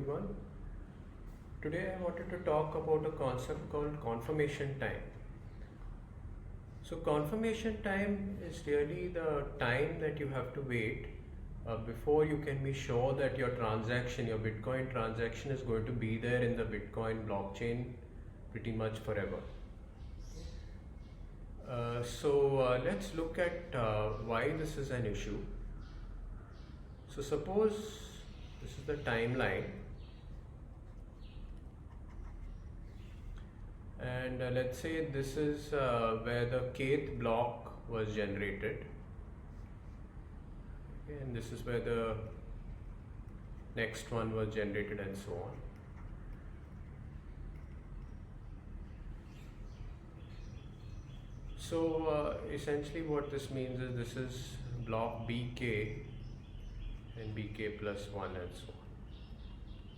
everyone. Today I wanted to talk about a concept called confirmation time. So, confirmation time is really the time that you have to wait before you can be sure that your transaction, your Bitcoin transaction, is going to be there in the Bitcoin blockchain pretty much forever. Let's look at why this is an issue. So, suppose this is the timeline. And let's say this is where the kth block was generated. Okay, and this is where the next one was generated, and so on. So essentially what this means is this is block BK and BK plus 1 and so on.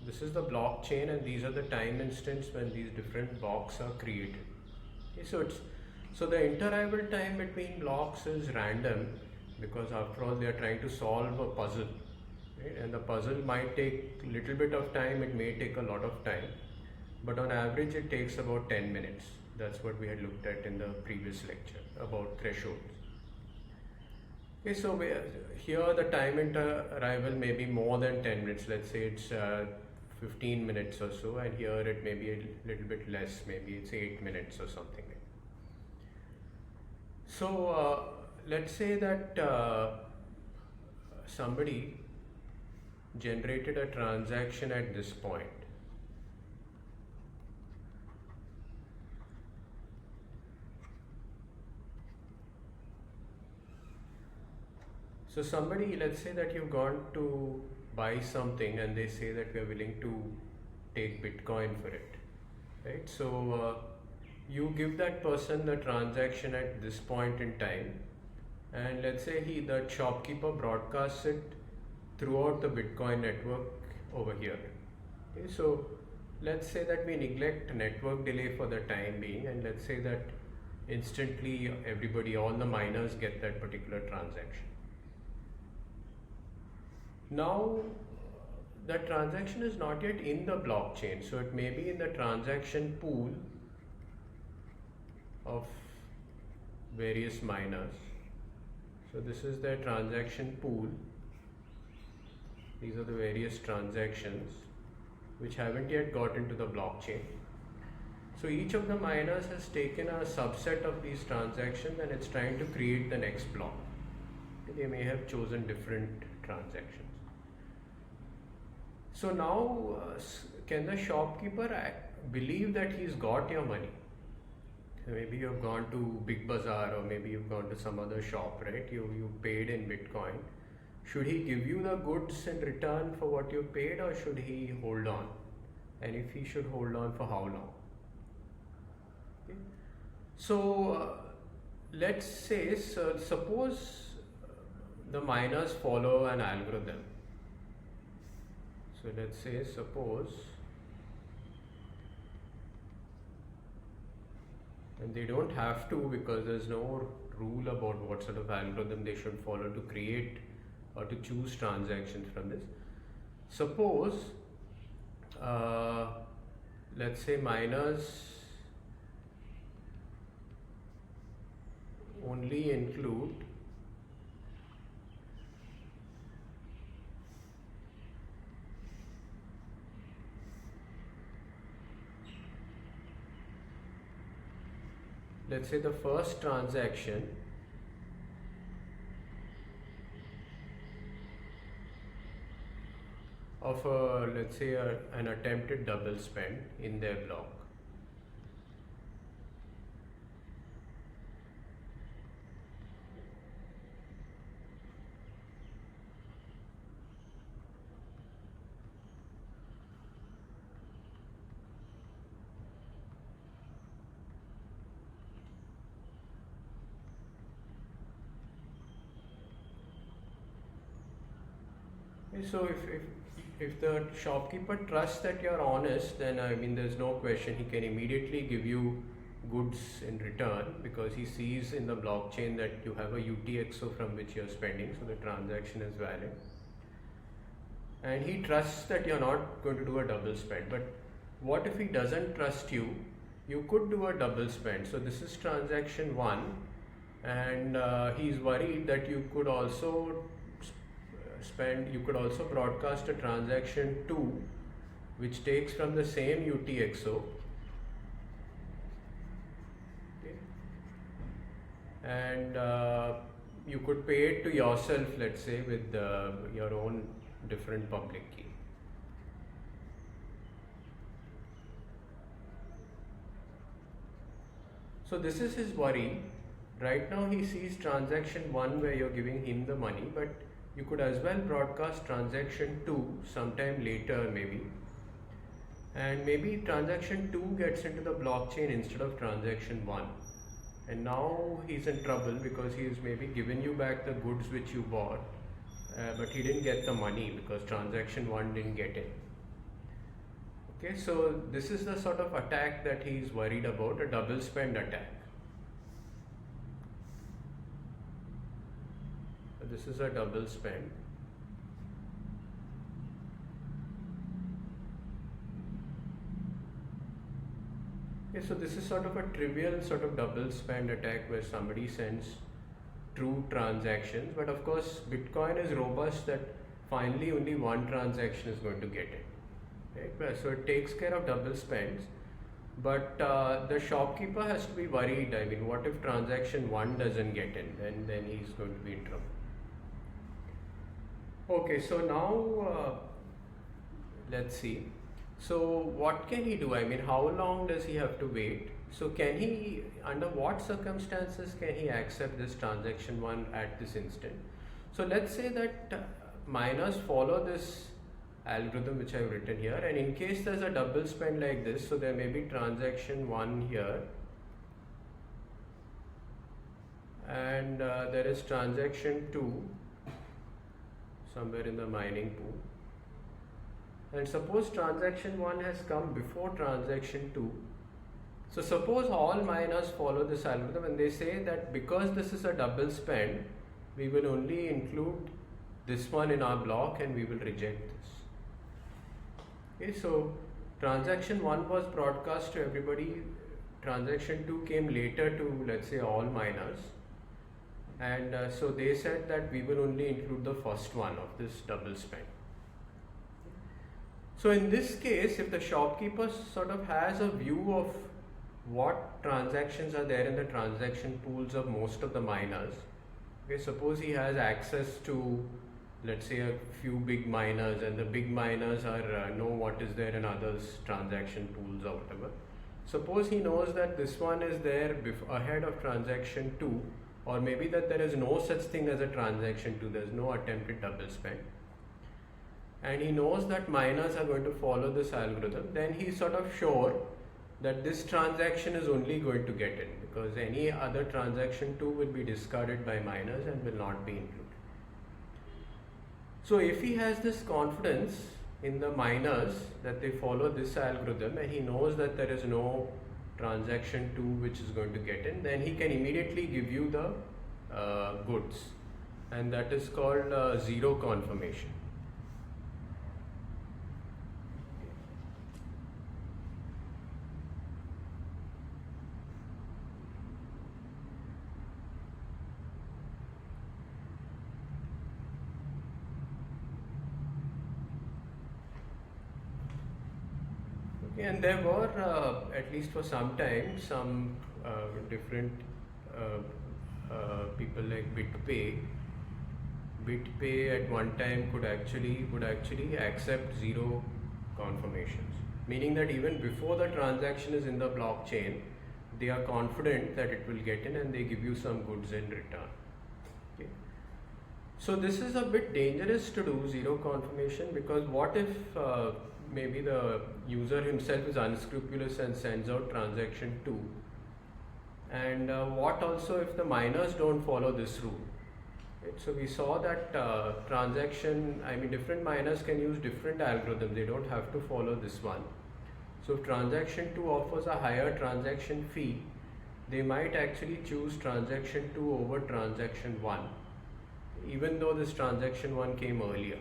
This is the blockchain, and these are the time instants when these different blocks are created. Okay, so the interarrival time between blocks is random, because after all they are trying to solve a puzzle, right? And the puzzle might take a little bit of time, it may take a lot of time, but on average it takes about 10 minutes. That's what we had looked at in the previous lecture about thresholds. Okay, so here the time interarrival may be more than 10 minutes. Let's say it's 15 minutes or so, and here it may be a little bit less, maybe it's 8 minutes or something. So let's say that somebody generated a transaction at this point. So somebody, let's say that you've gone to buy something and they say that we are willing to take Bitcoin for it, right? So you give that person the transaction at this point in time, and let's say the shopkeeper broadcasts it throughout the Bitcoin network over here. Okay, so let's say that we neglect network delay for the time being, and let's say that instantly everybody, all the miners, get that particular transaction. Now, the transaction is not yet in the blockchain, so it may be in the transaction pool of various miners. So this is the transaction pool. These are the various transactions which haven't yet got into the blockchain. So each of the miners has taken a subset of these transactions and it's trying to create the next block. They may have chosen different transactions. So now, can the shopkeeper believe that he's got your money? Maybe you've gone to Big Bazaar, or maybe you've gone to some other shop, right? You paid in Bitcoin. Should he give you the goods in return for what you paid, or should he hold on? And if he should hold on, for how long? Okay. So let's say, suppose the miners follow an algorithm. So let's say, suppose, and they don't have to, because there's no rule about what sort of algorithm they should follow to create or to choose transactions from this. Suppose, let's say miners only include let's say the first transaction of let's say an attempted double spend in their block. So if the shopkeeper trusts that you're honest, then I mean there's no question, he can immediately give you goods in return, because he sees in the blockchain that you have a UTXO from which you're spending, so the transaction is valid. and he trusts that you're not going to do a double spend. But what if he doesn't trust you? You could do a double spend. So this is transaction 1, and he's worried that you could also broadcast a transaction 2 which takes from the same UTXO. Okay. And you could pay it to yourself, let's say, with your own different public key. So this is his worry. Right now he sees transaction 1 where you're giving him the money, but you could as well broadcast transaction 2 sometime later maybe. And maybe transaction 2 gets into the blockchain instead of transaction 1. And now he's in trouble because he's maybe given you back the goods which you bought, but he didn't get the money because transaction 1 didn't get it. Okay, so this is the sort of attack that he's worried about, a double spend attack. So this is a double spend. Okay, so this is sort of a trivial sort of double spend attack where somebody sends true transactions, but of course Bitcoin is robust that finally only one transaction is going to get it. Okay? So it takes care of double spends, but the shopkeeper has to be worried. I mean, what if transaction 1 doesn't get in? Then he's going to be in trouble. Okay, so now let's see. So what can he do? I mean, how long does he have to wait? So can he, under what circumstances can he accept this transaction 1 at this instant? So let's say that miners follow this algorithm which I've written here, and in case there's a double spend like this, so there may be transaction 1 here, and there is transaction 2 somewhere in the mining pool. And suppose transaction 1 has come before transaction 2. So suppose all miners follow this algorithm and they say that because this is a double spend, we will only include this one in our block and we will reject this. Okay, so transaction 1 was broadcast to everybody, transaction 2 came later to, let's say, all miners, and so they said that we will only include the first one of this double spend. So in this case, if the shopkeeper sort of has a view of what transactions are there in the transaction pools of most of the miners, okay, suppose he has access to, let's say, a few big miners, and the big miners are know what is there in others' transaction pools or whatever. Suppose he knows that this one is there ahead of transaction 2, or maybe that there is no such thing as a transaction 2, there is no attempted double spend, and he knows that miners are going to follow this algorithm, then he's sort of sure that this transaction is only going to get in, because any other transaction 2 will be discarded by miners and will not be included. So if he has this confidence in the miners that they follow this algorithm, and he knows that there is no transaction 2 which is going to get in, then he can immediately give you the goods, and that is called zero confirmation. And there were, at least for some time, some different people like BitPay. BitPay at one time would actually accept zero confirmations, meaning that even before the transaction is in the blockchain, they are confident that it will get in, and they give you some goods in return. Okay. So this is a bit dangerous to do, zero confirmation, because what if maybe the user himself is unscrupulous and sends out transaction 2, and what also if the miners don't follow this rule? Right? So we saw that different miners can use different algorithms, they don't have to follow this one. So if transaction 2 offers a higher transaction fee, they might actually choose transaction 2 over transaction 1, even though this transaction 1 came earlier.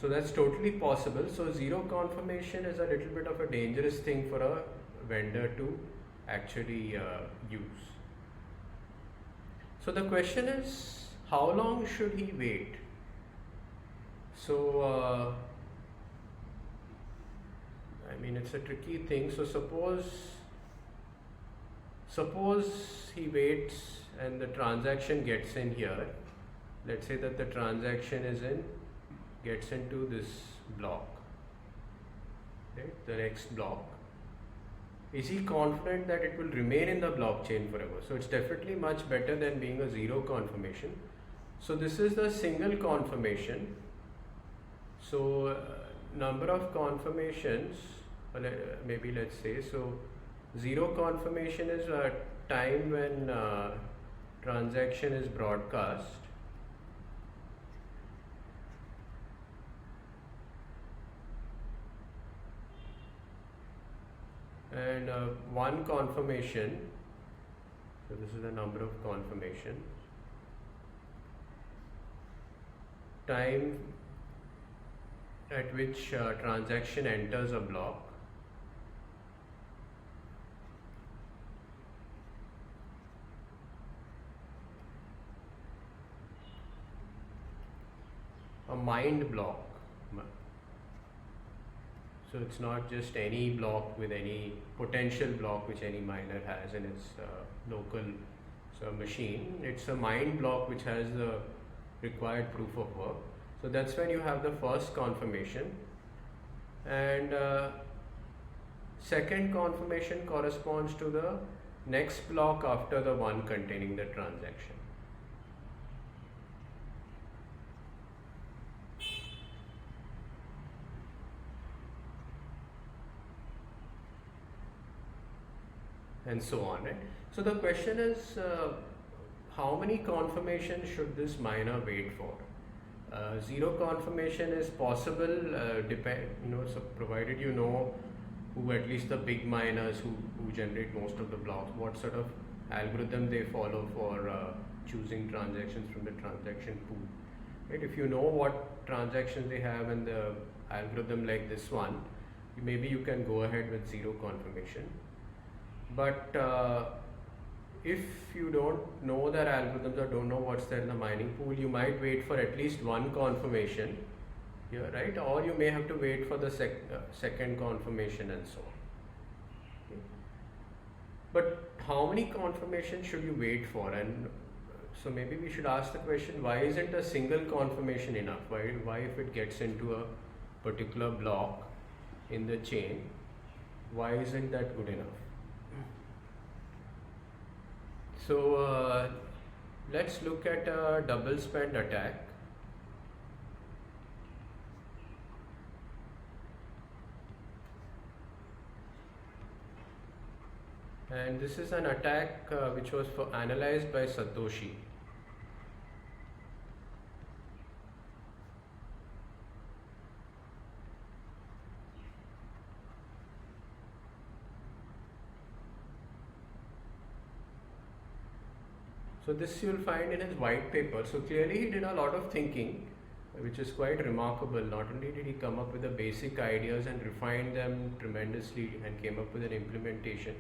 So that's totally possible. So zero confirmation is a little bit of a dangerous thing for a vendor to actually use. So the question is, how long should he wait? So I mean, it's a tricky thing. So suppose he waits and the transaction gets in here. Let's say that the transaction gets into this block, right? The next block. Is he confident that it will remain in the blockchain forever? So it's definitely much better than being a zero confirmation. So this is the single confirmation. So number of confirmations, maybe let's say, so zero confirmation is a time when transaction is broadcast. And one confirmation, so this is the number of confirmation, time at which transaction enters a block, a mined block. So it's not just any block with any potential block which any miner has in its local machine. It's a mined block which has the required proof of work. So that's when you have the first confirmation, and second confirmation corresponds to the next block after the one containing the transaction. And so on, right? So the question is, how many confirmations should this miner wait for? Zero confirmation is possible, so provided you know who at least the big miners who generate most of the blocks, what sort of algorithm they follow for choosing transactions from the transaction pool. Right? If you know what transactions they have and the algorithm like this one, maybe you can go ahead with zero confirmation. But if you don't know their algorithms or don't know what's there in the mining pool, you might wait for at least one confirmation here, right? Or you may have to wait for the second confirmation and so on. Okay. But how many confirmations should you wait for? And so maybe we should ask the question, why isn't a single confirmation enough? Why if it gets into a particular block in the chain, why isn't that good enough? So let's look at a double spend attack. And this is an attack which was analyzed by Satoshi. So this you'll find in his white paper. So clearly he did a lot of thinking, which is quite remarkable. Not only did he come up with the basic ideas and refine them tremendously and came up with an implementation,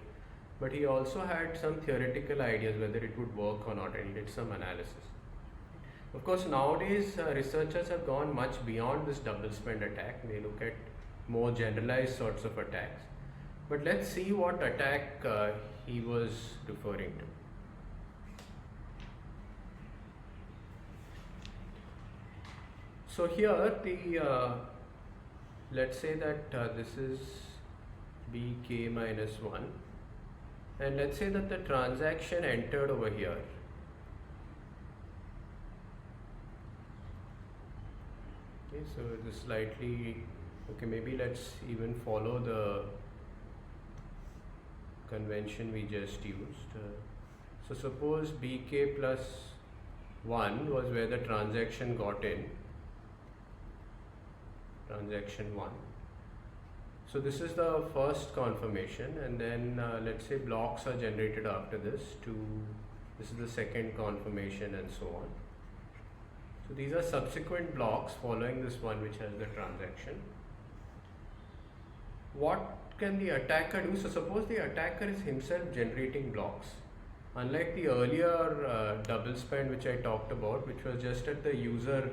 but he also had some theoretical ideas whether it would work or not, and he did some analysis. Of course, nowadays researchers have gone much beyond this double spend attack. They look at more generalized sorts of attacks. But let's see what attack he was referring to. So here let's say that this is bk minus 1, and let's say that the transaction entered over here. Okay, so this slightly, okay, maybe let's even follow the convention we just used. So suppose bk plus 1 was where the transaction got in. Transaction 1. So this is the first confirmation, and then let's say blocks are generated after this. This is the second confirmation and so on. So these are subsequent blocks following this one which has the transaction. What can the attacker do? So suppose the attacker is himself generating blocks. Unlike the earlier double spend which I talked about, which was just at the user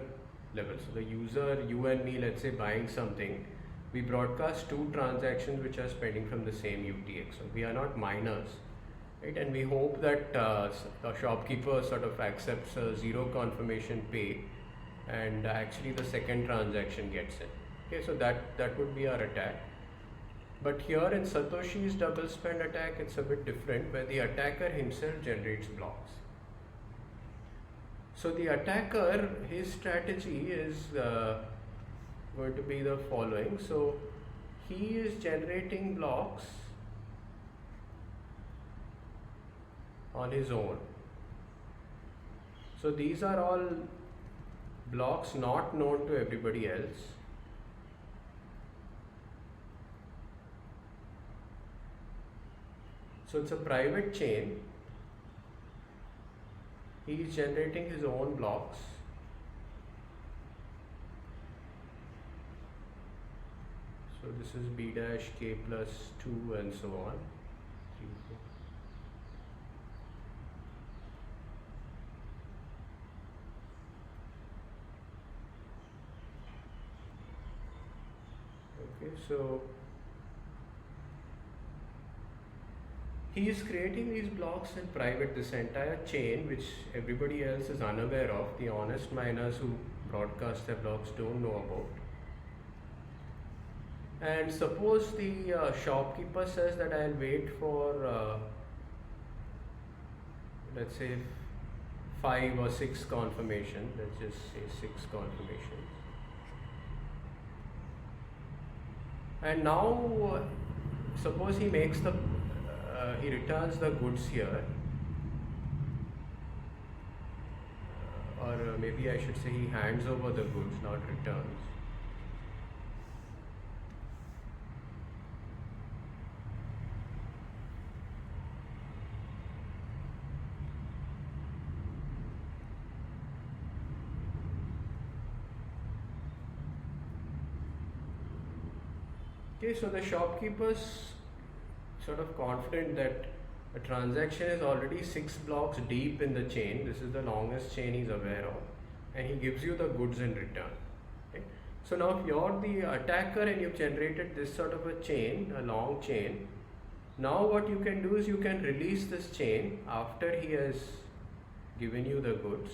level. So the user, you and me, let's say buying something, we broadcast two transactions which are spending from the same UTX. So we are not miners, right? And we hope that the shopkeeper sort of accepts a zero confirmation pay, and actually the second transaction gets in. Okay, so that would be our attack. But here in Satoshi's double spend attack, it's a bit different, where the attacker himself generates blocks. So the attacker, his strategy is going to be the following. So he is generating blocks on his own. So these are all blocks not known to everybody else. So it's a private chain. He is generating his own blocks. So this is B dash K plus 2 and so on. 3, 4. Okay, so he is creating these blocks in private, this entire chain which everybody else is unaware of, the honest miners who broadcast their blocks don't know about. And suppose the shopkeeper says that I'll wait for let's say 5 or 6 confirmations, let's just say 6 confirmations. And now suppose he makes the he returns the goods here, or maybe I should say he hands over the goods, not returns. Okay, so the shopkeeper's sort of confident that a transaction is already 6 blocks deep in the chain. This is the longest chain he's aware of, and he gives you the goods in return. Okay? So now if you're the attacker and you've generated this sort of a chain, a long chain, now what you can do is you can release this chain after he has given you the goods.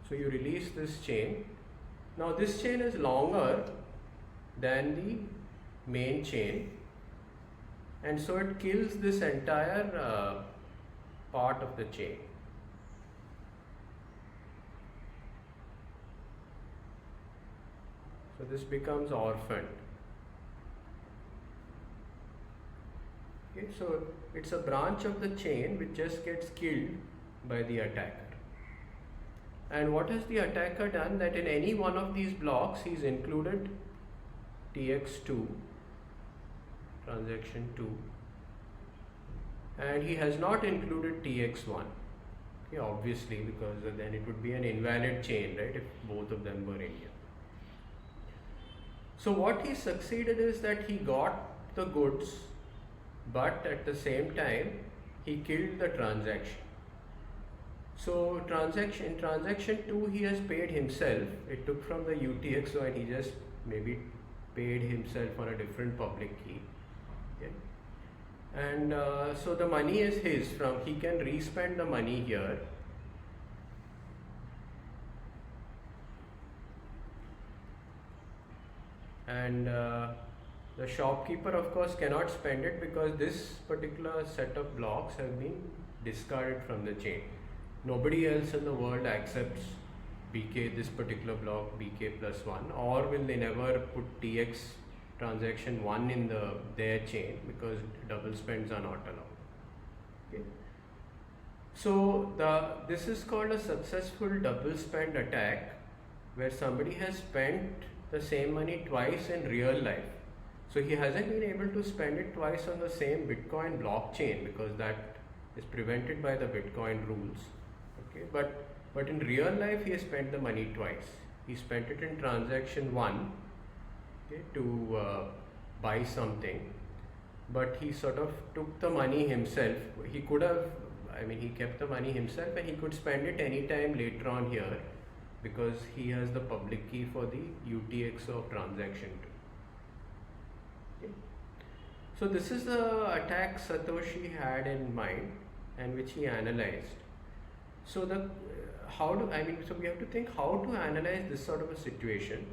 So you release this chain. Now this chain is longer than the main chain, and so it kills this entire part of the chain. So this becomes orphaned. Okay, so it's a branch of the chain which just gets killed by the attacker. And what has the attacker done? That in any one of these blocks he's included TX2, transaction 2, and he has not included TX1. Okay, obviously, because then it would be an invalid chain, right, if both of them were Indian. So what he succeeded is that he got the goods, but at the same time he killed the transaction. So in transaction 2 he has paid himself. It took from the UTXO and he just maybe paid himself on a different public key. Okay. And so the money is his. He can respend the money here. And the shopkeeper of course cannot spend it because this particular set of blocks have been discarded from the chain. Nobody else in the world accepts BK, this particular block BK plus 1, or will they never put TX transaction 1 in their chain because double spends are not allowed. Okay. So this is called a successful double spend attack, where somebody has spent the same money twice in real life. So he hasn't been able to spend it twice on the same Bitcoin blockchain because that is prevented by the Bitcoin rules. Okay, but But in real life, he has spent the money twice. He spent it in transaction 1, okay, to buy something, but he sort of took the money himself. He could have, I mean, he kept the money himself and he could spend it anytime later on here because he has the public key for the UTX of transaction 2. Okay. So this is the attack Satoshi had in mind and which he analyzed. So the so we have to think how to analyze this sort of a situation.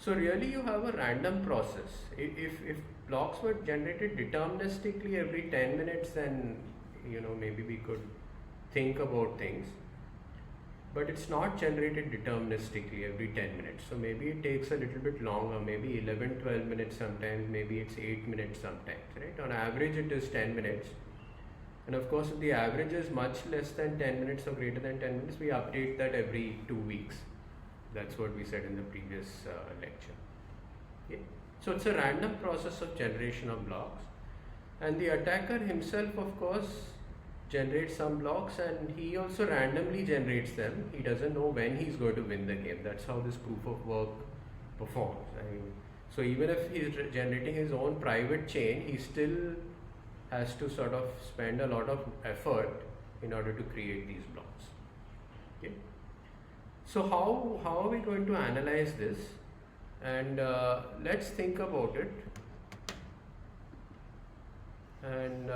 So really you have a random process. If blocks were generated deterministically every 10 minutes, then maybe we could think about things. But it's not generated deterministically every 10 minutes. So maybe it takes a little bit longer, maybe 11, 12 minutes sometimes, maybe it's 8 minutes sometimes, right? On average it is 10 minutes. And of course, if the average is much less than 10 minutes or greater than 10 minutes, we update that every 2 weeks. That's what we said in the previous lecture. Okay. So it's a random process of generation of blocks. And the attacker himself, of course, generates some blocks and he also randomly generates them. He doesn't know when he's going to win the game. That's how this proof of work performs. So even if he's generating his own private chain, he still has to sort of spend a lot of effort in order to create these blocks. Okay. So how are we going to analyze this? And let's think about it. And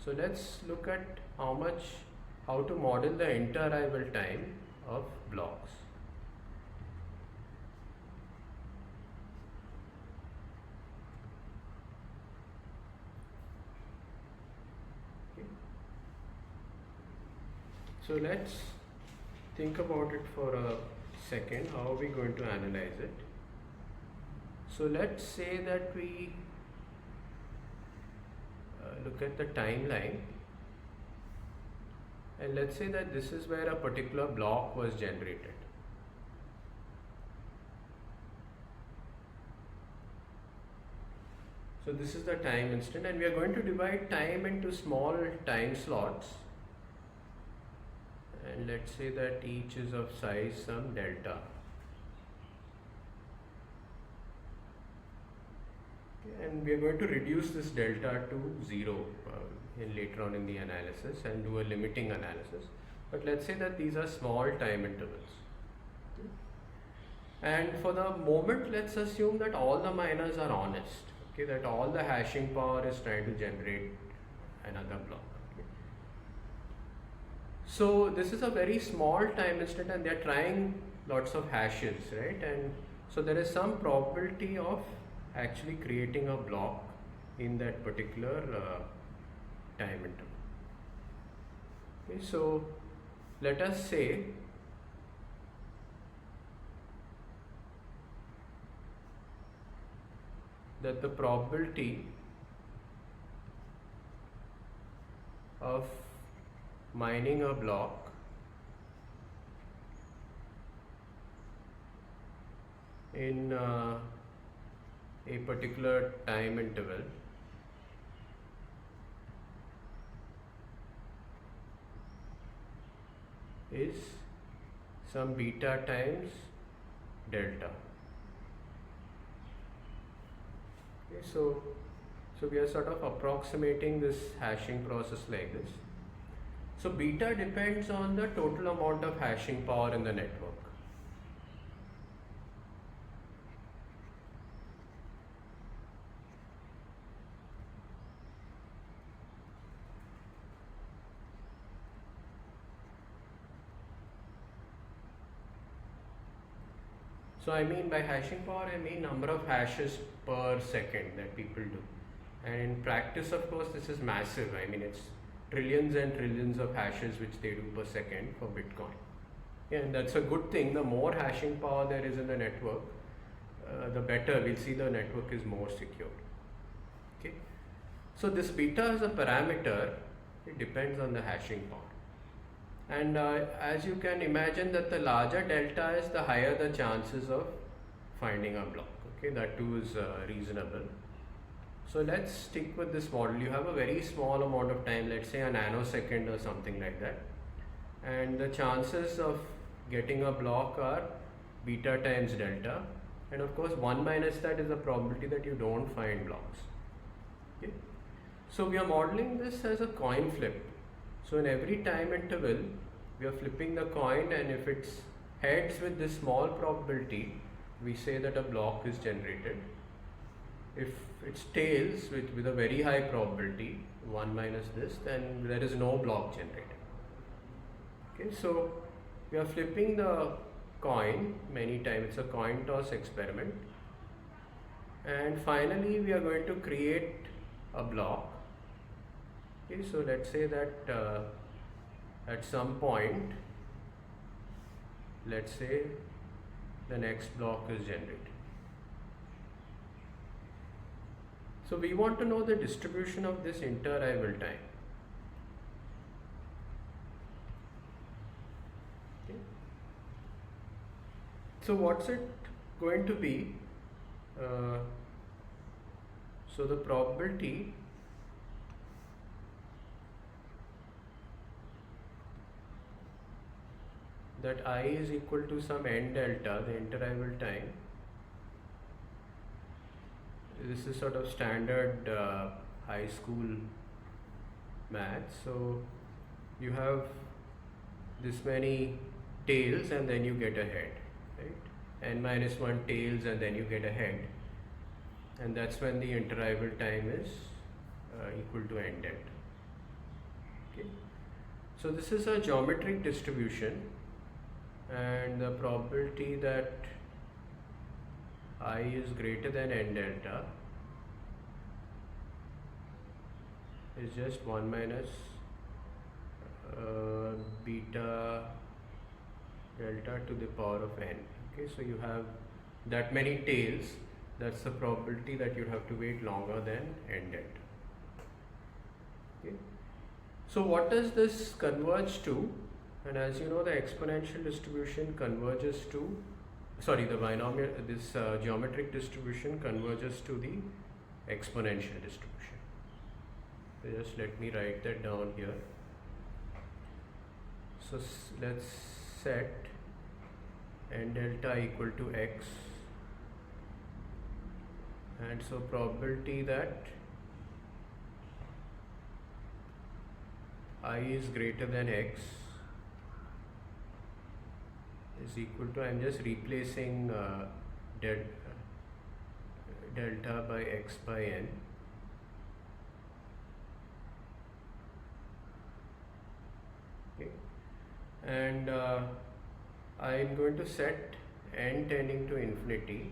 so let's look at how to model the interarrival time of blocks. So let's think about it for a second. How are we going to analyze it? So let's say that we look at the timeline, and let's say that this is where a particular block was generated. So this is the time instant, and we are going to divide time into small time slots. And let's say that each is of size some delta. And we are going to reduce this delta to 0 later on in the analysis and do a limiting analysis. But let's say that these are small time intervals. And for the moment, let's assume that all the miners are honest. Okay, that all the hashing power is trying to generate another block. So this is a very small time instant and they are trying lots of hashes, right? And so there is some probability of actually creating a block in that particular time interval. Okay, so let us say that the probability of mining a block in a particular time interval is some beta times delta. Okay, so we are sort of approximating this hashing process like this. So beta depends on the total amount of hashing power in the network. So I mean by hashing power, I mean number of hashes per second that people do. And in practice, of course, this is massive. I mean, it's trillions and trillions of hashes which they do per second for Bitcoin. Yeah, and that's a good thing. The more hashing power there is in the network, the better. We'll see the network is more secure. Okay. So this beta is a parameter. It depends on the hashing power. And as you can imagine that the larger delta is, the higher the chances of finding a block. Okay, that too is reasonable. So let's stick with this model. You have a very small amount of time, let's say a nanosecond or something like that. and the chances of getting a block are beta times delta, and of course 1 minus that is the probability that you don't find blocks. Okay? So we are modeling this as a coin flip. So in every time interval we are flipping the coin, and if it's heads with this small probability, we say that a block is generated. If it's tails with a very high probability, 1 minus this, then there is no block generated. Okay, so we are flipping the coin many times. It's a coin toss experiment, and finally we are going to create a block. Okay, so let's say that at some point, let's say the next block is generated. So we want to know the distribution of this inter-arrival time. Okay. So what's it going to be? So the probability that I is equal to some n delta, the inter-arrival time. This is sort of standard high school math. So you have this many tails and then you get a head, right? N minus 1 tails and then you get a head, and that's when the inter-arrival time is equal to n delta. Okay. So this is a geometric distribution, and the probability that I is greater than n delta is just 1 minus beta delta to the power of n. Okay, so you have that many tails, that's the probability that you have to wait longer than n delta. Okay. So what does this converge to? And as you know, the exponential distribution converges to, sorry, the binomial, this geometric distribution converges to the exponential distribution. So just let me write that down here. So let's set n delta equal to x, and so probability that I is greater than x is equal to, I'm just replacing delta by x by n. Okay. And I am going to set n tending to infinity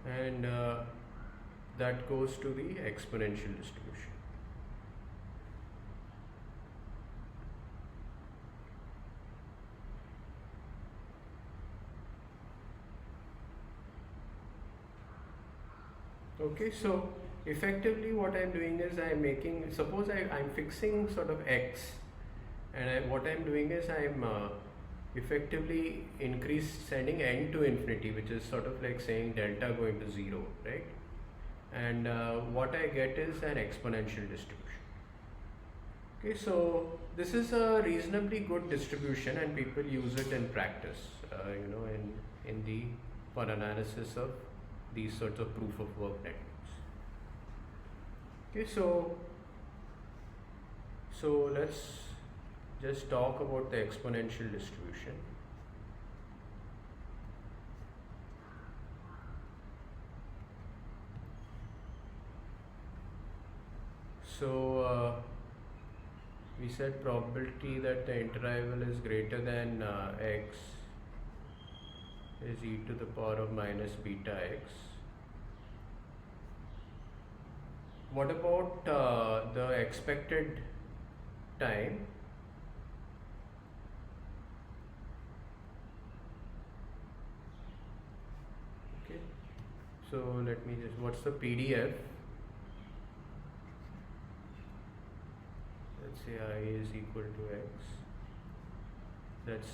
and that goes to the exponential distribution. Okay, so effectively what I'm doing is I'm making, suppose I'm fixing sort of x, and what I'm doing is I'm effectively sending n to infinity, which is sort of like saying delta going to 0, right? And what I get is an exponential distribution. Okay, so this is a reasonably good distribution, and people use it in practice, you know, for analysis of these sorts of proof of work networks. Okay, so let's just talk about the exponential distribution. So we said probability that the inter-arrival is greater than x is e to the power of minus beta x. What about the expected time? Okay, so let me just, what's the PDF? Let's say I is equal to x. That's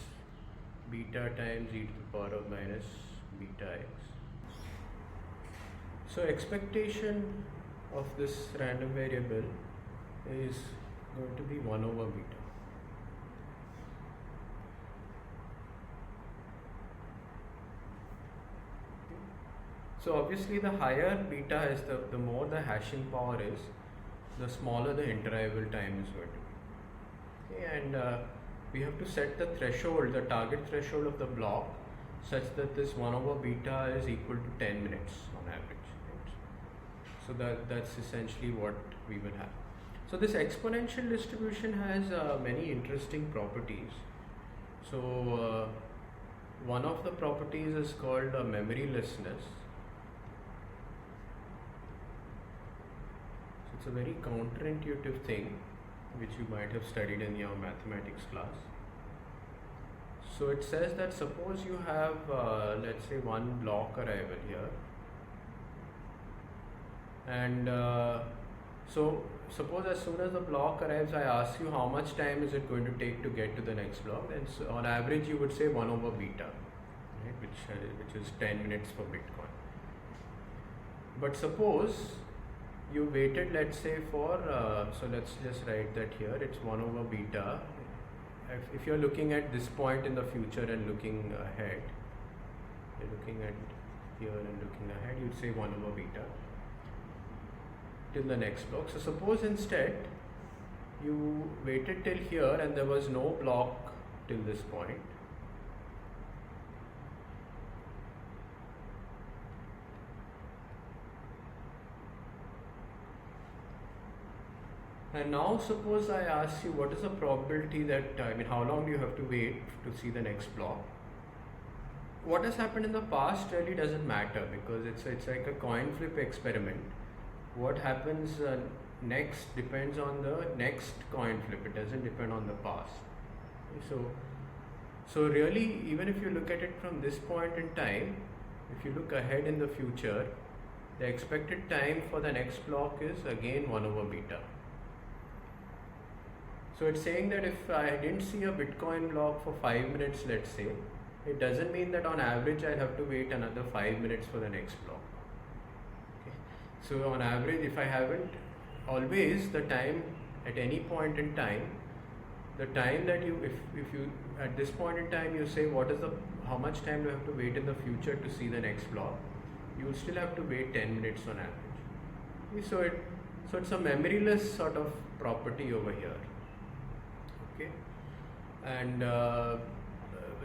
beta times e to the power of minus beta x. So expectation of this random variable is going to be 1 over beta. So obviously the higher beta is, the more the hashing power is, the smaller the interarrival time is going to be. Okay, and we have to set the threshold, the target threshold of the block, such that this 1 over beta is equal to 10 minutes on average. Right? So that's essentially what we will have. So this exponential distribution has many interesting properties. So one of the properties is called memorylessness. So it's a very counterintuitive thing which you might have studied in your mathematics class. So it says that suppose you have let's say one block arrival here, and so suppose as soon as the block arrives, I ask you how much time is it going to take to get to the next block, and so on average you would say 1 over beta, right, which is 10 minutes for Bitcoin. But suppose you waited, let's say for so let's just write that here, it's 1 over beta. If you're looking at this point in the future and looking ahead, you're looking at here and looking ahead, you'd say 1 over beta till the next block. So suppose instead you waited till here and there was no block till this point. And now suppose I ask you, what is the probability that, how long do you have to wait to see the next block? What has happened in the past really doesn't matter, because it's like a coin flip experiment. What happens next depends on the next coin flip. It doesn't depend on the past. So really, even if you look at it from this point in time, if you look ahead in the future, the expected time for the next block is again 1 over beta. So it's saying that if I didn't see a Bitcoin block for 5 minutes, let's say, it doesn't mean that on average I'll have to wait another 5 minutes for the next block. Okay. So on average, if I haven't, always the time at any point in time, the time that you, if you at this point in time you say how much time do I have to wait in the future to see the next block, you will still have to wait 10 minutes on average. Okay. So it's a memoryless sort of property over here. Okay, and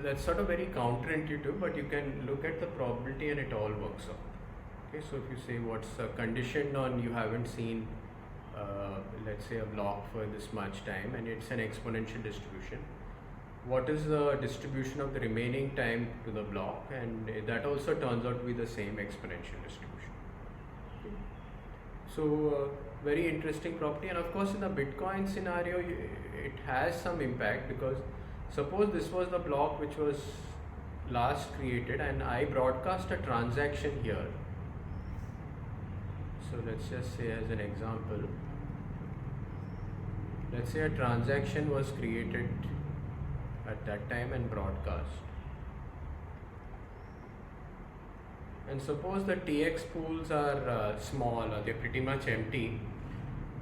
that's sort of very counterintuitive, but you can look at the probability and it all works out. Okay, so if you say what's conditioned on you haven't seen let's say a block for this much time and it's an exponential distribution, what is the distribution of the remaining time to the block, and that also turns out to be the same exponential distribution. Okay. So very interesting property, and of course in the Bitcoin scenario it has some impact, because suppose this was the block which was last created and I broadcast a transaction here. So let's just say as an example, let's say a transaction was created at that time and broadcast, and suppose the TX pools are small, or they're pretty much empty,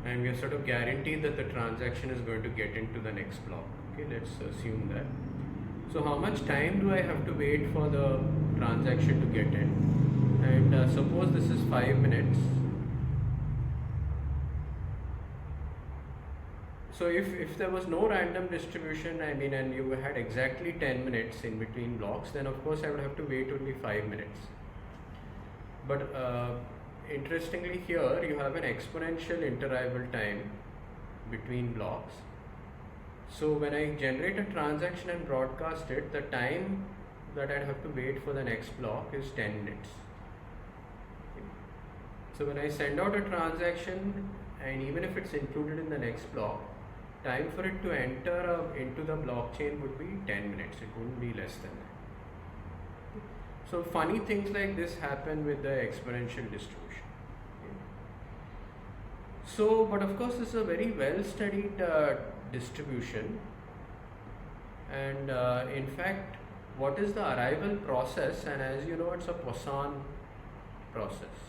and we are sort of guaranteed that the transaction is going to get into the next block. Okay, let's assume that. So how much time do I have to wait for the transaction to get in? And suppose this is 5 minutes. So if there was no random distribution, and you had exactly 10 minutes in between blocks, then of course I would have to wait only 5 minutes. But interestingly here you have an exponential interarrival time between blocks. So when I generate a transaction and broadcast it, the time that I'd have to wait for the next block is 10 minutes. Okay. So when I send out a transaction, and even if it's included in the next block, time for it to enter into the blockchain would be 10 minutes. It wouldn't be less than that. So funny things like this happen with the exponential distribution. Okay. So, but of course this is a very well studied distribution, and in fact what is the arrival process, and as you know it's a Poisson process.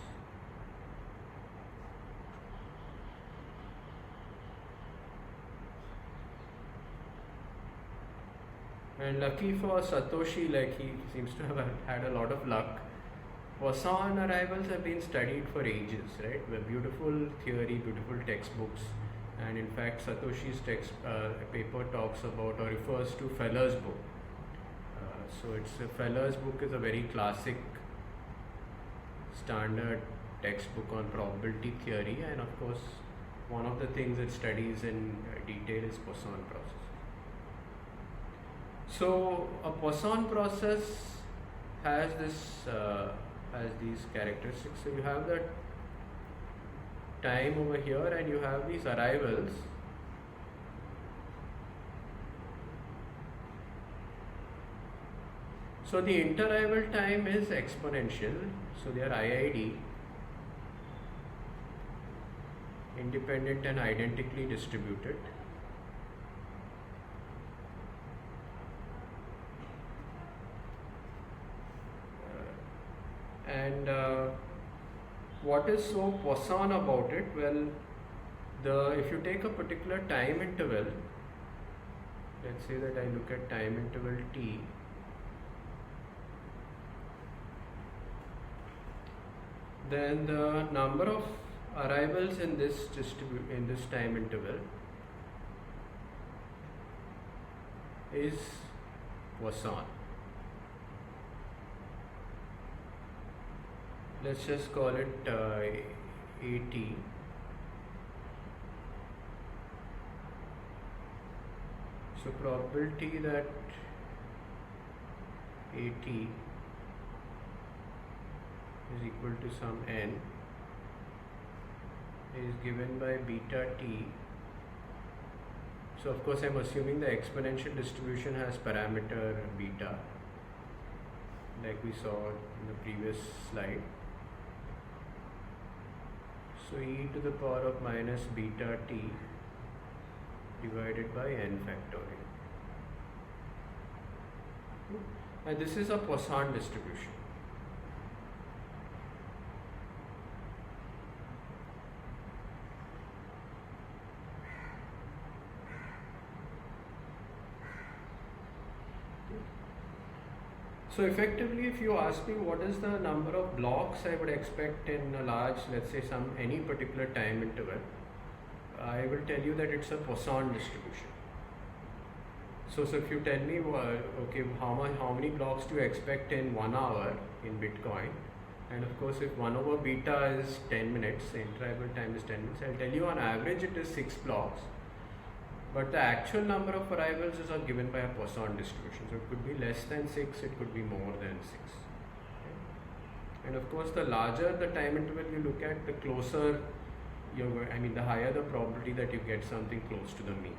And lucky for Satoshi, like he seems to have had a lot of luck, Poisson arrivals have been studied for ages, right? With beautiful theory, beautiful textbooks, and in fact, Satoshi's paper talks about or refers to Feller's book. So Feller's book is a very classic, standard textbook on probability theory, and of course, one of the things it studies in detail is Poisson process. So a Poisson process has these characteristics. So you have the time over here, and you have these arrivals. So the interarrival time is exponential. So they are IID, independent and identically distributed. And what is so Poisson about it? Well, if you take a particular time interval, let's say that I look at time interval t, then the number of arrivals in this time interval is Poisson. Let's just call it AT. So probability that AT is equal to some n is given by beta t. So of course I'm assuming the exponential distribution has parameter beta, like we saw in the previous slide. So e to the power of minus beta t divided by n factorial. And this is a Poisson distribution. So effectively, if you ask me what is the number of blocks I would expect in a large, let's say any particular time interval, I will tell you that it's a Poisson distribution. So if you tell me, okay, how many blocks do you expect in 1 hour in Bitcoin? And of course, if 1 over beta is 10 minutes, the interval time is 10 minutes, I'll tell you on average it is 6 blocks. But the actual number of arrivals is given by a Poisson distribution. So it could be less than 6, it could be more than 6. Okay? And of course, the larger the time interval you look at, the closer the higher the probability that you get something close to the mean.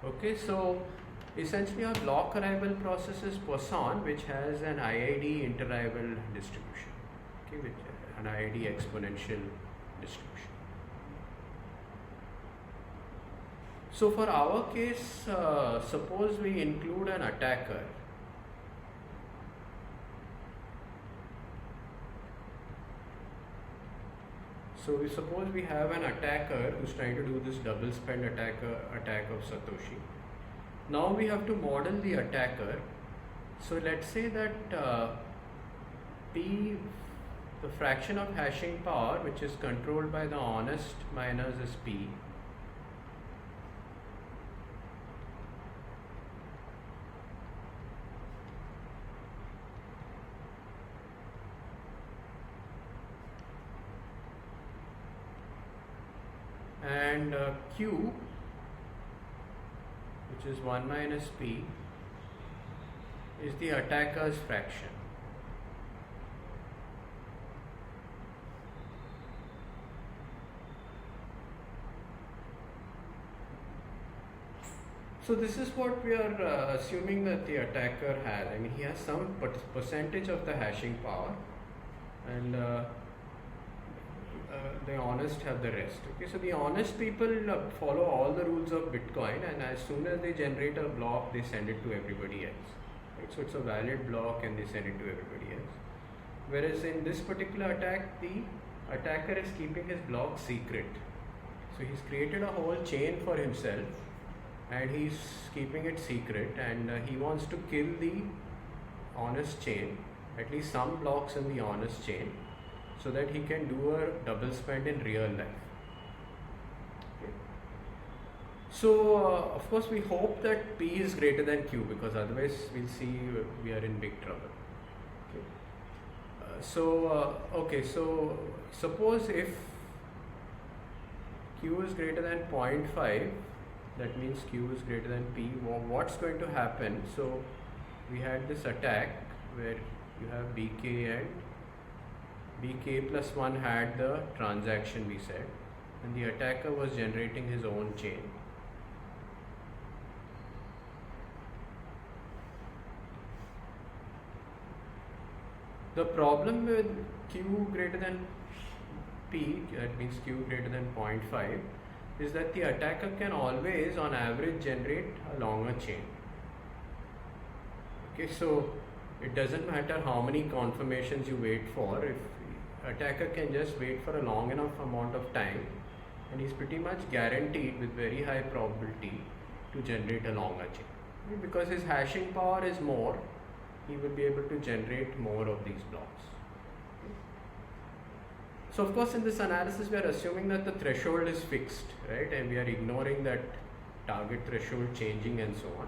Okay, so essentially our block arrival process is Poisson, which has an IID interarrival distribution, okay, with an IID exponential distribution. So for our case, suppose we include an attacker. So we suppose we have an attacker who's trying to do this double spend attack of Satoshi. Now we have to model the attacker. So let's say that P, the fraction of hashing power, which is controlled by the honest miners, is P. And Q, which is 1 minus P, is the attacker's fraction. So this is what we are assuming that the attacker has. I mean, he has some percentage of the hashing power, and the honest have the rest. Okay, so the honest people follow all the rules of Bitcoin, and as soon as they generate a block, they send it to everybody else. Right? So it's a valid block, and they send it to everybody else. Whereas in this particular attack, the attacker is keeping his block secret. So he's created a whole chain for himself, and he's keeping it secret, and he wants to kill the honest chain, at least some blocks in the honest chain, so that he can do a double spend in real life. Okay. So of course we hope that P is greater than Q, because otherwise we'll see we are in big trouble. Okay. Okay, so suppose if Q is greater than 0.5, that means Q is greater than P. What's going to happen? So we had this attack where you have BK, and BK plus 1 had the transaction, we said, and the attacker was generating his own chain. The problem with Q greater than P, that means Q greater than 0.5, is that the attacker can always on average generate a longer chain. Okay, so it doesn't matter how many confirmations you wait for. If attacker can just wait for a long enough amount of time, and he's pretty much guaranteed with very high probability to generate a longer chain. Okay, because his hashing power is more, he will be able to generate more of these blocks. Okay. So of course in this analysis we are assuming that the threshold is fixed, right, and we are ignoring that target threshold changing and so on.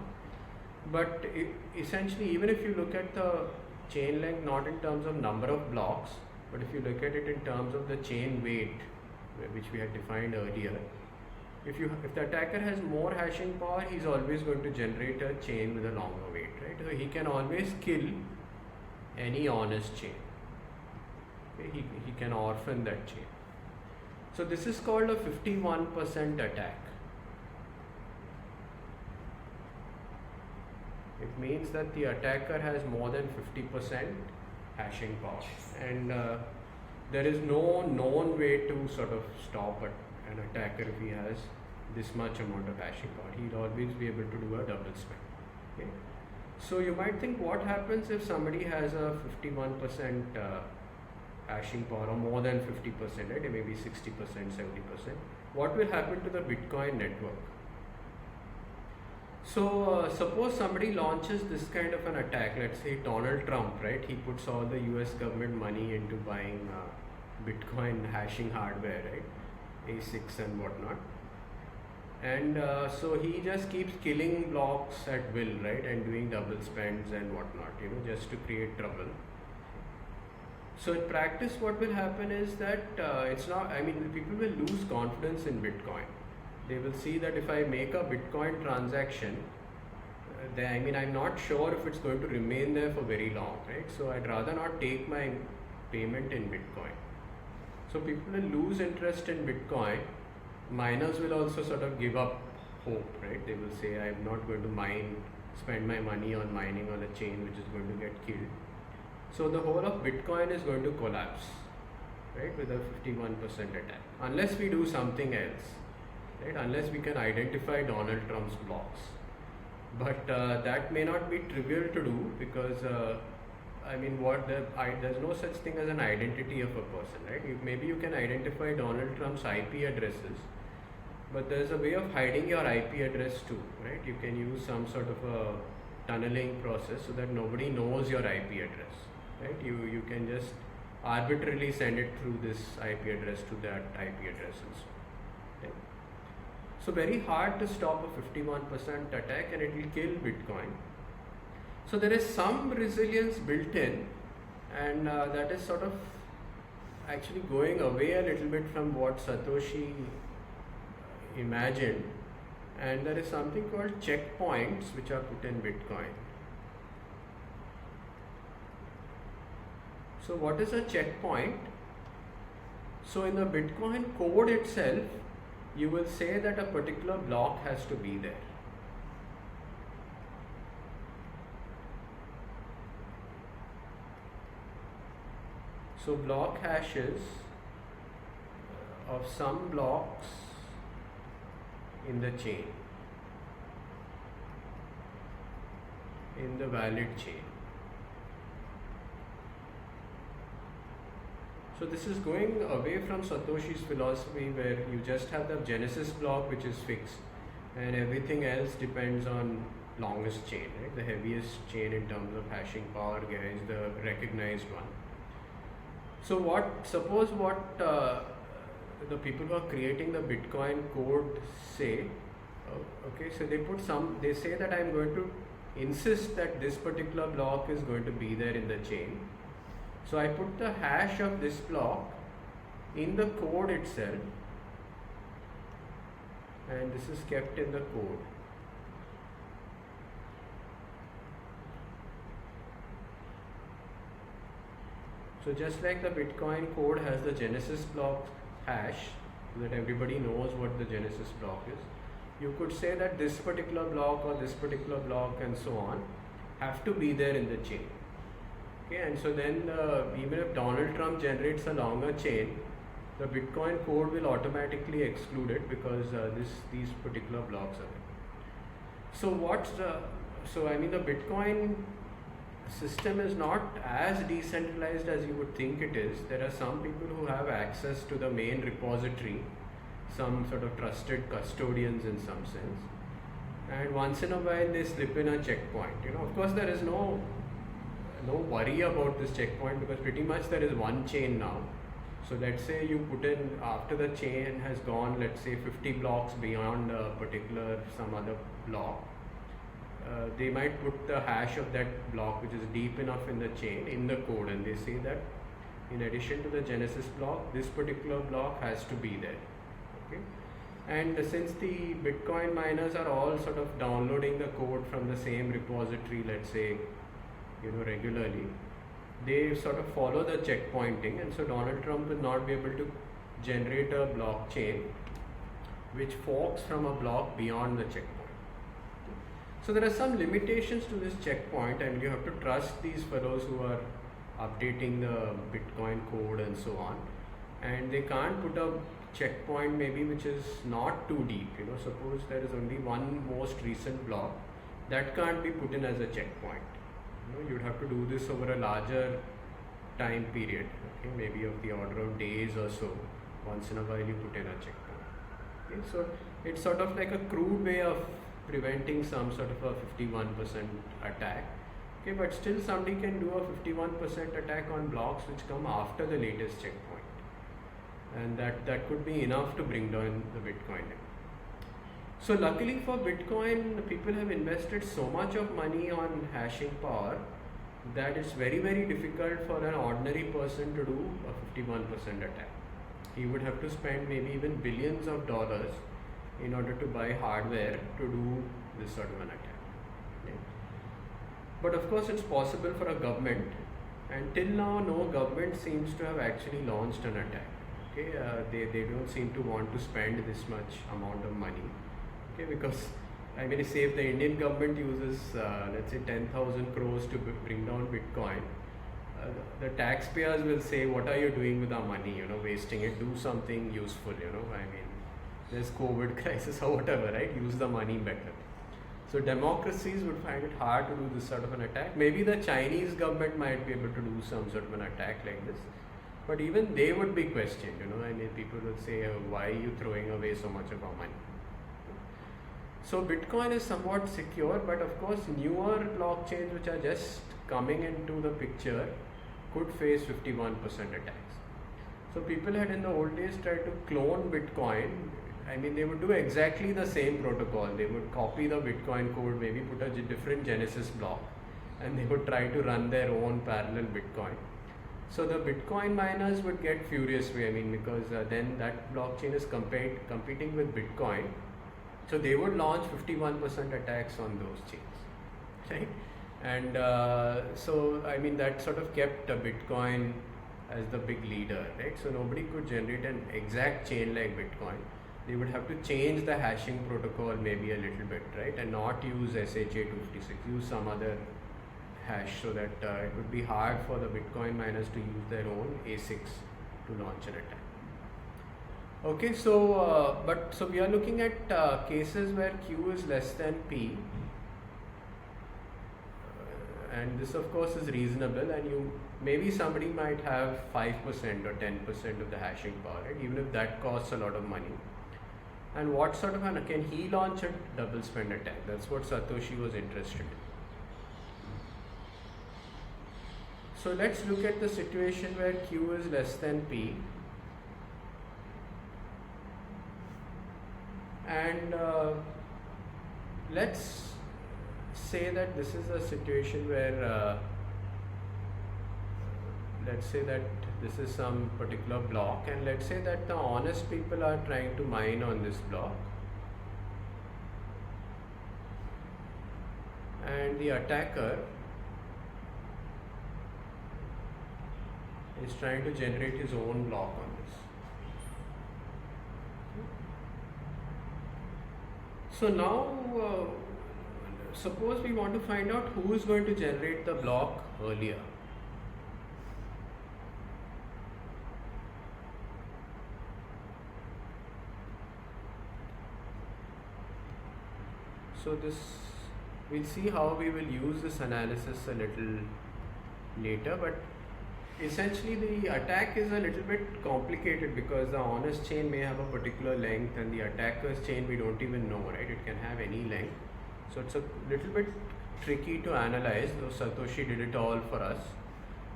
But essentially, even if you look at the chain length not in terms of number of blocks, but if you look at it in terms of the chain weight, which we had defined earlier, if the attacker has more hashing power, he's always going to generate a chain with a longer weight, right? So he can always kill any honest chain. Okay? He can orphan that chain. So this is called a 51% attack. It means that the attacker has more than 50% hashing power, and there is no known way to sort of stop an attacker if he has this much amount of hashing power. He'll always be able to do a double spend. Okay? So you might think, what happens if somebody has a 51% hashing power, or more than 50%, right? Maybe 60%, 70%. What will happen to the Bitcoin network? So suppose somebody launches this kind of an attack, let's say Donald Trump, right? He puts all the US government money into buying Bitcoin hashing hardware, right? ASICs and whatnot. And so he just keeps killing blocks at will, right? And doing double spends and whatnot, just to create trouble. So in practice, what will happen is that people will lose confidence in Bitcoin. They will see that if I make a Bitcoin transaction, I'm not sure if it's going to remain there for very long, right? So I'd rather not take my payment in Bitcoin. So people will lose interest in Bitcoin. Miners will also sort of give up hope, right? They will say, I'm not going to spend my money on mining on a chain which is going to get killed. So the whole of Bitcoin is going to collapse, right, with a 51% attack, unless we do something else. Right? Unless we can identify Donald Trump's blocks. But that may not be trivial to do, because there's no such thing as an identity of a person, right? Maybe you can identify Donald Trump's IP addresses, but there's a way of hiding your IP address too, right? You can use some sort of a tunneling process so that nobody knows your IP address, right? You can just arbitrarily send it through this IP address to that IP address and so on. Right? So very hard to stop a 51% attack, and it will kill Bitcoin. So there is some resilience built in, and that is sort of actually going away a little bit from what Satoshi imagined. And there is something called checkpoints which are put in Bitcoin. So what is a checkpoint? So in the Bitcoin code itself, you will say that a particular block has to be there. So block hashes of some blocks in the chain, in the valid chain. So this is going away from Satoshi's philosophy, where you just have the genesis block which is fixed, and everything else depends on longest chain, right? The heaviest chain in terms of hashing power is the recognized one. So suppose what the people who are creating the Bitcoin code say, okay, so they say that I'm going to insist that this particular block is going to be there in the chain. So I put the hash of this block in the code itself, and this is kept in the code. So just like the Bitcoin code has the Genesis block hash, so that everybody knows what the Genesis block is, you could say that this particular block or this particular block and so on have to be there in the chain. Okay, and so then even if Donald Trump generates a longer chain, the Bitcoin code will automatically exclude it because these particular blocks are there. So the Bitcoin system is not as decentralized as you would think it is. There are some people who have access to the main repository, some sort of trusted custodians in some sense, and once in a while they slip in a checkpoint. Of course there is no worry about this checkpoint because pretty much there is one chain now. So let's say you put in, after the chain has gone, let's say 50 blocks beyond a particular some other block, they might put the hash of that block, which is deep enough in the chain, in the code, and they say that in addition to the Genesis block, this particular block has to be there. Okay, and since the Bitcoin miners are all sort of downloading the code from the same repository, let's say, regularly, they sort of follow the checkpointing, and so Donald Trump will not be able to generate a blockchain which forks from a block beyond the checkpoint. So there are some limitations to this checkpoint, and you have to trust these fellows who are updating the Bitcoin code and so on, and they can't put a checkpoint maybe which is not too deep. Suppose there is only one most recent block, that can't be put in as a checkpoint. You'd have to do this over a larger time period, okay, maybe of the order of days or so. Once in a while you put in a checkpoint. Okay, so it's sort of like a crude way of preventing some sort of a 51% attack. Okay, but still somebody can do a 51% attack on blocks which come after the latest checkpoint, and that could be enough to bring down the Bitcoin. So luckily for Bitcoin, people have invested so much of money on hashing power that it's very, very difficult for an ordinary person to do a 51% attack. He would have to spend maybe even billions of dollars in order to buy hardware to do this sort of an attack. Okay. But of course it's possible for a government, and till now no government seems to have actually launched an attack. Okay, they don't seem to want to spend this much amount of money. Okay, because say if the Indian government uses let's say 10,000 crores to bring down Bitcoin, the taxpayers will say, what are you doing with our money, wasting it, do something useful, there's COVID crisis or whatever, right? Use the money better. So democracies would find it hard to do this sort of an attack. Maybe the Chinese government might be able to do some sort of an attack like this, but even they would be questioned, people would say, why are you throwing away so much of our money? So Bitcoin is somewhat secure, but of course newer blockchains which are just coming into the picture could face 51% attacks. So people had in the old days tried to clone Bitcoin. They would do exactly the same protocol. They would copy the Bitcoin code, maybe put a different Genesis block, and they would try to run their own parallel Bitcoin. So the Bitcoin miners would get furious, because then that blockchain is competing with Bitcoin. So they would launch 51% attacks on those chains, right? And that sort of kept Bitcoin as the big leader, right? So nobody could generate an exact chain like Bitcoin. They would have to change the hashing protocol maybe a little bit, right? And not use SHA-256, use some other hash, so that it would be hard for the Bitcoin miners to use their own ASICs to launch an attack. Okay, so we are looking at cases where Q is less than P, and this of course is reasonable, and maybe somebody might have 5% or 10% of the hashing power, right? Even if that costs a lot of money. and what sort of an, can he launch a double spend attack? That's what Satoshi was interested in. So let's look at the situation where Q is less than P, and let's say that this is a situation where let's say that this is some particular block, and let's say that the honest people are trying to mine on this block, and the attacker is trying to generate his own block on this. So now suppose we want to find out who is going to generate the block earlier. So this, we'll see how we will use this analysis a little later, but essentially the attack is a little bit complicated because the honest chain may have a particular length and the attacker's chain we don't even know, right? It can have any length. So it's a little bit tricky to analyze, though Satoshi did it all for us.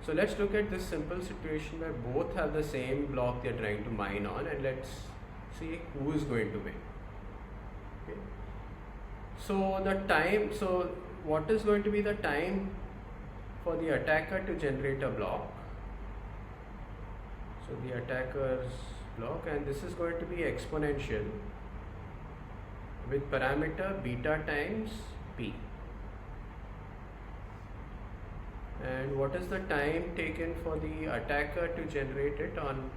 So let's look at this simple situation where both have the same block they're trying to mine on, and let's see who is going to win. Okay. So the time, so what is going to be the time for the attacker to generate a block? So the attacker's block, and this is going to be exponential with parameter beta times P. And what is the time taken for the attacker to generate it on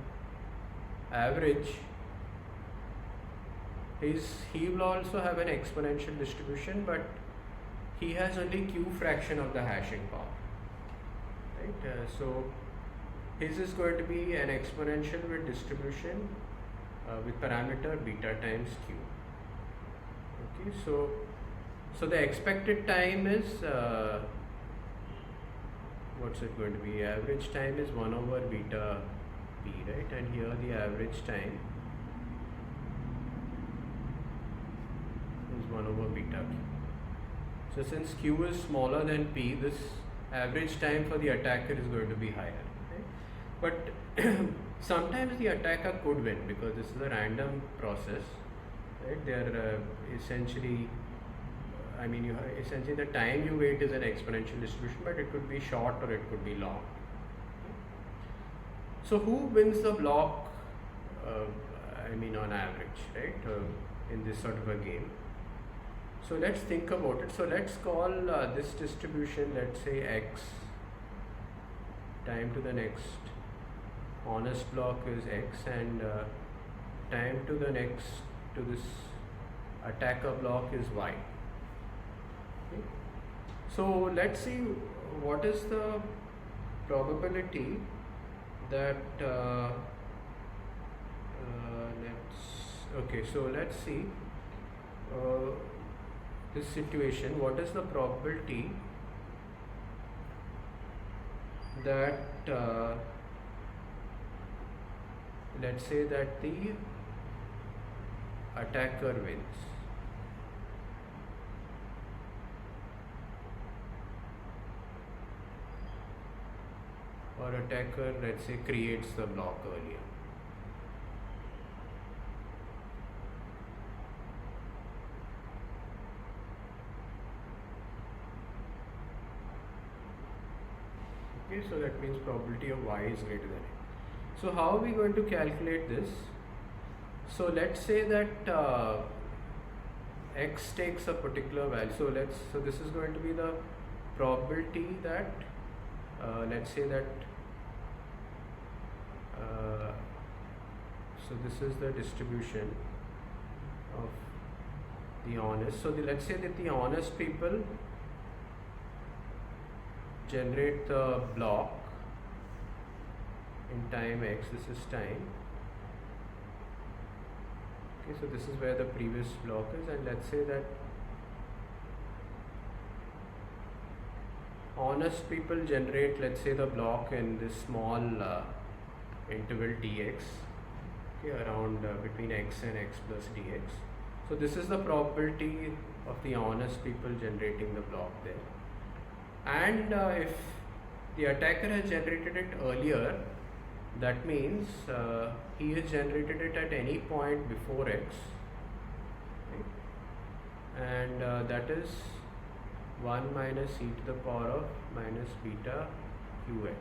average? He will also have an exponential distribution, but he has only Q fraction of the hashing power, right? So his is going to be an exponential with distribution with parameter beta times Q. Okay, so the expected time is what's it going to be? Average time is 1 over beta P, right? And here the average time is 1 over beta Q. So since Q is smaller than P, this average time for the attacker is going to be higher. But sometimes the attacker could win because this is a random process, right? They are essentially, I mean, essentially the time you wait is an exponential distribution, but it could be short or it could be long. So who wins the block, I mean on average, right, in this sort of a game? So let's think about it. So let's call this distribution, let's say x, time to the next honest block is x, and time to the next to this attacker block is y. Okay. So let's see what is the probability that let's see this situation. What is the probability that let's say that the attacker wins? Or attacker, let's say, creates the block earlier. Okay, so that means probability of y is greater than a. So how are we going to calculate this? So let's say that x takes a particular value. So this is going to be the probability that let's say that so this is the distribution of the honest. So let's say that the honest people generate the block in time x. This is time. Okay, so this is where the previous block is, and let's say that honest people generate, let's say, the block in this small interval dx. okay, around between x and x plus dx. So this is the probability of the honest people generating the block there. And if the attacker has generated it earlier, that means he has generated it at any point before x, right? And that is 1 minus e to the power of minus beta qx,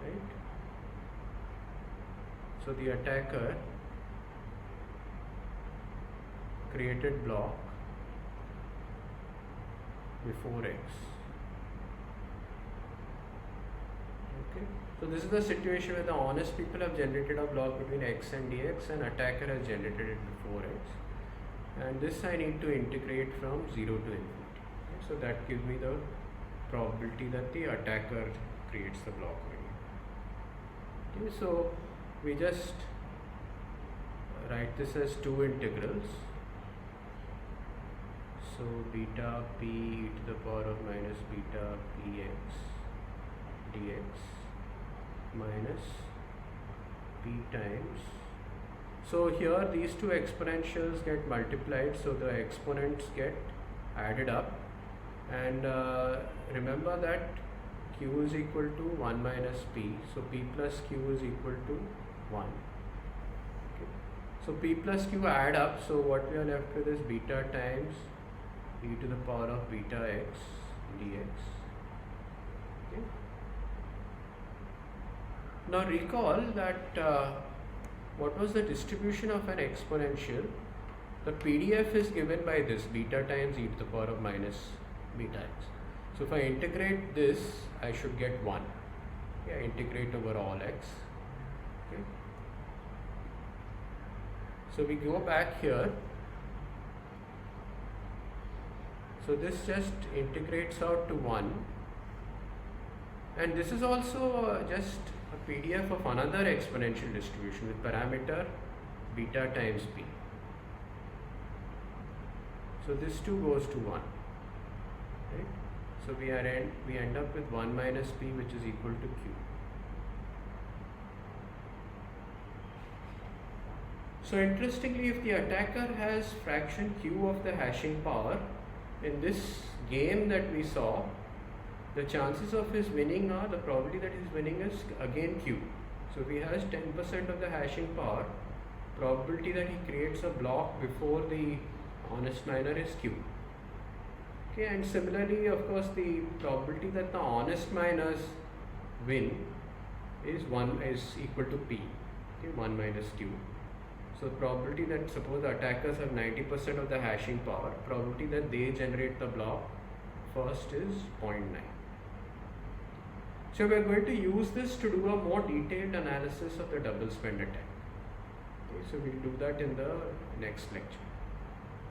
right? So the attacker created block before x. Okay, so this is the situation where the honest people have generated a block between x and dx, and attacker has generated it before x, and this I need to integrate from 0 to infinity. Okay, so that gives me the probability that the attacker creates the block again. Okay, so we just write this as two integrals. So beta p e to the power of minus beta px dx minus p times. So here these two exponentials get multiplied, so the exponents get added up, and remember that q is equal to 1 minus p, so p plus q is equal to 1. Okay. So p plus q add up, so what we are left with is beta times e to the power of beta x dx. Okay. Now recall that what was the distribution of an exponential? The PDF is given by this beta times e to the power of minus beta x. So if I integrate this, I should get 1. Okay, I integrate over all x. Okay. So we go back here. So this just integrates out to 1, and this is also just a PDF of another exponential distribution with parameter beta times p. So this too goes to 1, right? So we end up with 1 minus p, which is equal to q. So interestingly, if the attacker has fraction q of the hashing power, in this game that we saw, the chances of his winning are, the probability that he's winning is again q. So if he has 10% of the hashing power, probability that he creates a block before the honest miner is q. Okay, and similarly, of course, the probability that the honest miners win is equal to p. Okay, 1 minus q. So probability that, suppose the attackers have 90% of the hashing power, probability that they generate the block first is 0.9. So we are going to use this to do a more detailed analysis of the double spend attack. Okay, so we'll do that in the next lecture.